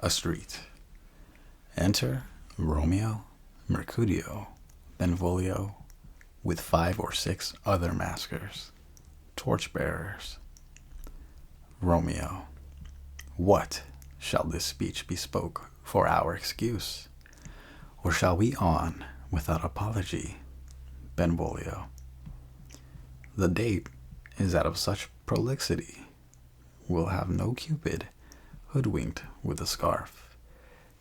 A street. Enter Romeo, Mercutio, Benvolio, with 5 or 6 other maskers, torchbearers. Romeo. What shall this speech bespoke for our excuse? Or shall we on without apology? Benvolio. The date is that of such prolixity. We'll have no Cupid, hoodwinked with a scarf,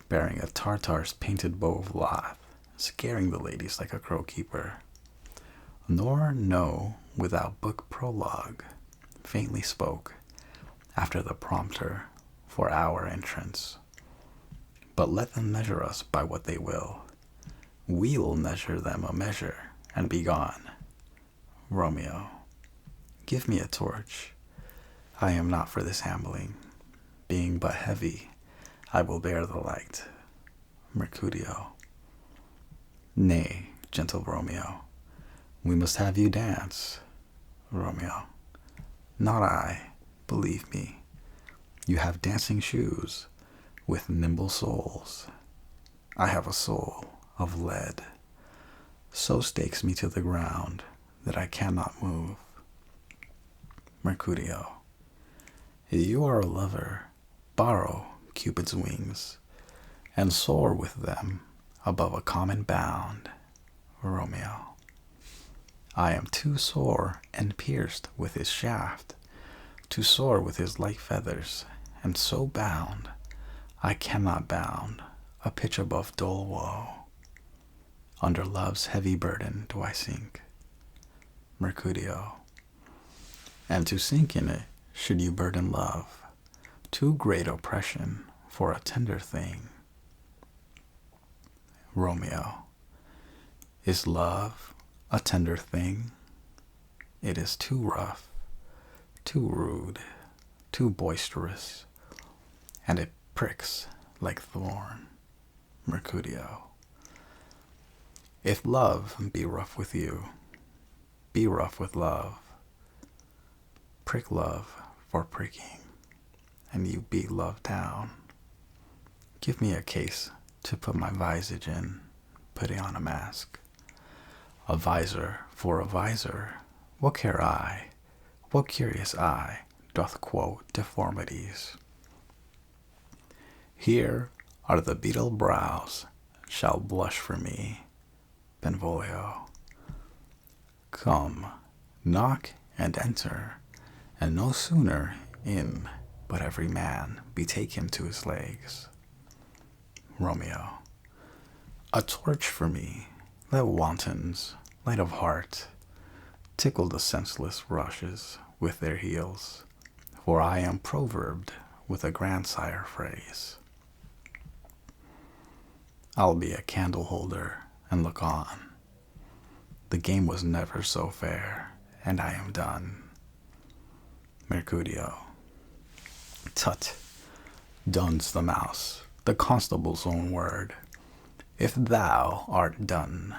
bearing a Tartar's painted bow of lath, scaring the ladies like a crow-keeper. Nor no without book prologue, faintly spoke, after the prompter for our entrance. But let them measure us by what they will. We'll measure them a measure, and be gone. Romeo. Give me a torch. I am not for this ambling. Being but heavy, I will bear the light. Mercutio. Nay, gentle Romeo, we must have you dance. Romeo. Not I, believe me. You have dancing shoes with nimble soles. I have a soul of lead. So stakes me to the ground that I cannot move. Mercutio. You are a lover. Borrow Cupid's wings, and soar with them above a common bound. Romeo. I am too sore and pierced with his shaft, to soar with his light feathers, and so bound, I cannot bound a pitch above dull woe. Under love's heavy burden do I sink. Mercutio. And to sink in it should you burden love, too great oppression for a tender thing. Romeo. Is love a tender thing? It is too rough, too rude, too boisterous, and it pricks like thorn. Mercutio. If love be rough with you, be rough with love. Prick love for pricking, and you beat love down. Give me a case to put my visage in, putting on a mask. A visor for a visor, what care I? What curious eye doth quote deformities? Here are the beetle brows shall blush for me. Benvolio. Come, knock and enter, and no sooner in but every man betake him to his legs. Romeo. A torch for me, let wantons, light of heart, tickle the senseless rushes with their heels, for I am proverbed with a grandsire phrase. I'll be a candle holder and look on. The game was never so fair, and I am done. Mercutio. Tut, done's the mouse, the constable's own word. If thou art done,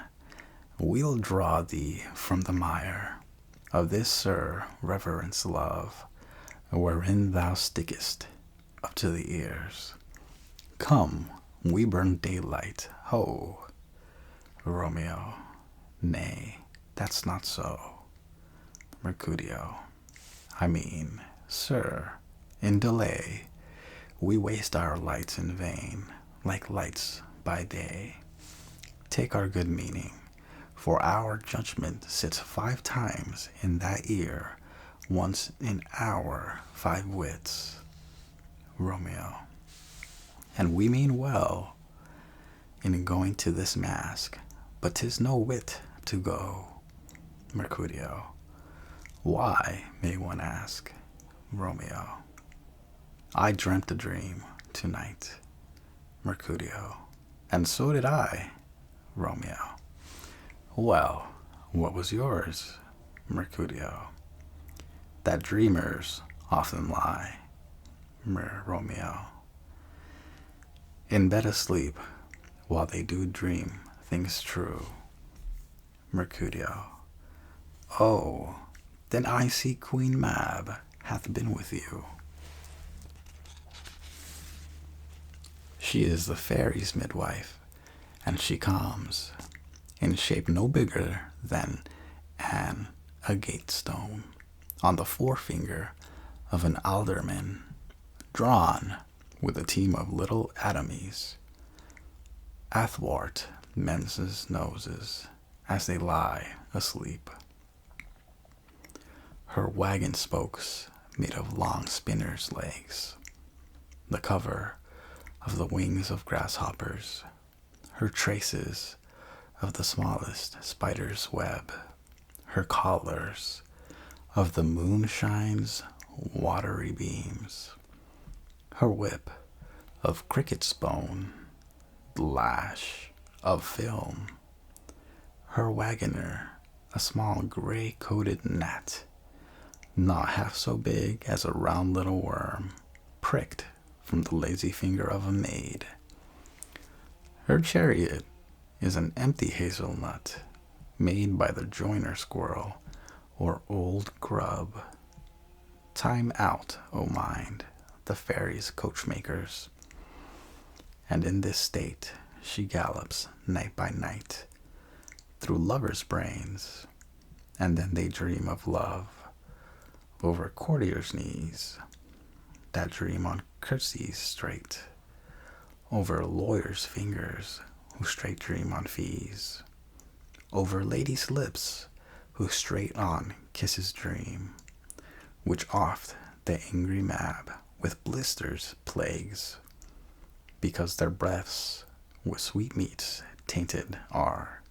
we'll draw thee from the mire of this Sir Reverence love, wherein thou stickest up to the ears. Come, we burn daylight, ho! Romeo. Nay, that's not so. Mercutio. I mean, sir, in delay, we waste our lights in vain, like lights by day. Take our good meaning, for our judgment sits 5 times in that ear, once in our 5 wits. Romeo. And we mean well in going to this mask, but 'tis no wit to go. Mercutio. Why, may one ask? Romeo. I dreamt a dream tonight. Mercutio. And so did I. Romeo. Well, what was yours? Mercutio. That dreamers often lie. Romeo. In bed asleep, while they do dream things true. Mercutio. Oh, then I see Queen Mab hath been with you. She is the fairy's midwife, and she comes in shape no bigger than an agate stone on the forefinger of an alderman, drawn with a team of little atomies athwart men's noses as they lie asleep. Her wagon spokes made of long spinner's legs, the cover of the wings of grasshoppers, her traces of the smallest spider's web, her collars of the moonshine's watery beams, her whip of cricket's bone, the lash of film, her wagoner a small gray-coated gnat, not half so big as a round little worm, pricked from the lazy finger of a maid. Her chariot is an empty hazelnut, made by the joiner squirrel or old grub. Time out, O mind, the fairies' coachmakers. And in this state she gallops night by night through lovers' brains, and then they dream of love over courtiers' knees that dream on curtsies straight, over lawyers' fingers who straight dream on fees, over ladies' lips who straight on kisses dream, which oft the angry mab with blisters plagues, because their breaths with sweetmeats tainted are.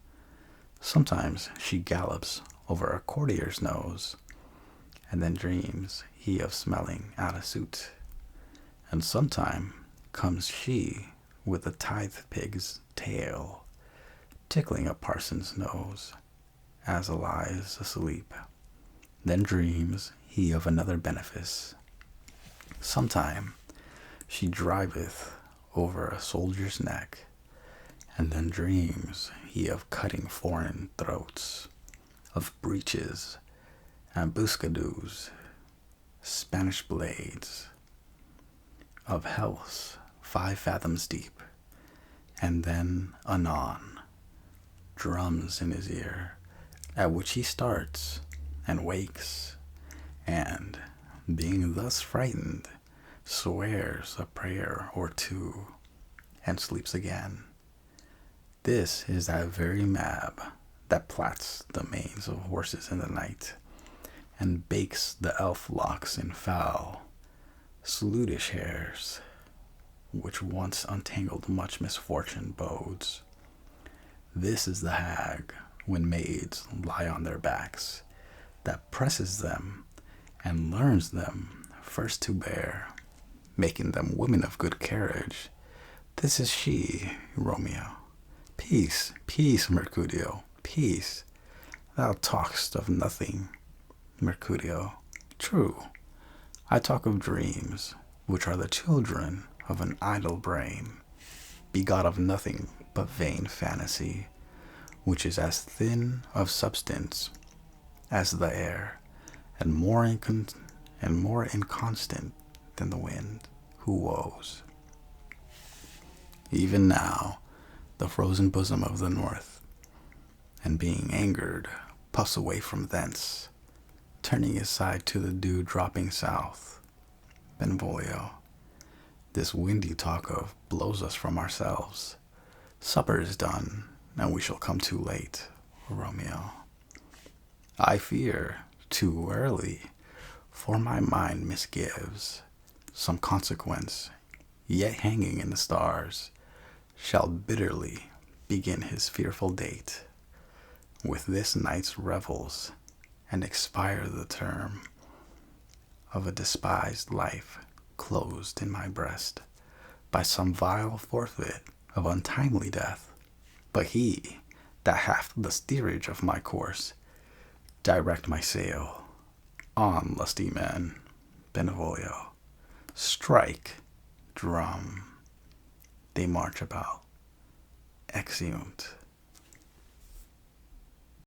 Sometimes she gallops over a courtier's nose, and then dreams he of smelling out a suit. And sometime comes she with a tithe pig's tail, tickling a parson's nose, as a lies asleep. Then dreams he of another benefice. Sometime she driveth over a soldier's neck, and then dreams he of cutting foreign throats, of breeches, ambuscadoes, Spanish blades, of healths 5 fathoms deep, and then anon drums in his ear, at which he starts and wakes, and, being thus frightened, swears a prayer or two, and sleeps again. This is that very mab that plats the manes of horses in the night, and bakes the elf locks in foul, slutish hairs, which once untangled much misfortune bodes. This is the hag, when maids lie on their backs, that presses them, and learns them first to bear, making them women of good carriage. This is she, Romeo. Peace, peace, Mercutio, peace. Thou talk'st of nothing, Mercutio. True, I talk of dreams, which are the children of an idle brain, begot of nothing but vain fantasy, which is as thin of substance as the air, and more inconstant than the wind, who woes. Even now, the frozen bosom of the north, and being angered, puffs away from thence, turning his side to the dew dropping south. Benvolio, this wind you talk of blows us from ourselves. Supper is done, and we shall come too late, Romeo. I fear, too early, for my mind misgives some consequence, yet hanging in the stars, shall bitterly begin his fearful date with this night's revels, and expire the term of a despised life closed in my breast by some vile forfeit of untimely death. But he that hath the steerage of my course, direct my sail. On, lusty men, Benvolio, strike, drum. They march about. Exeunt.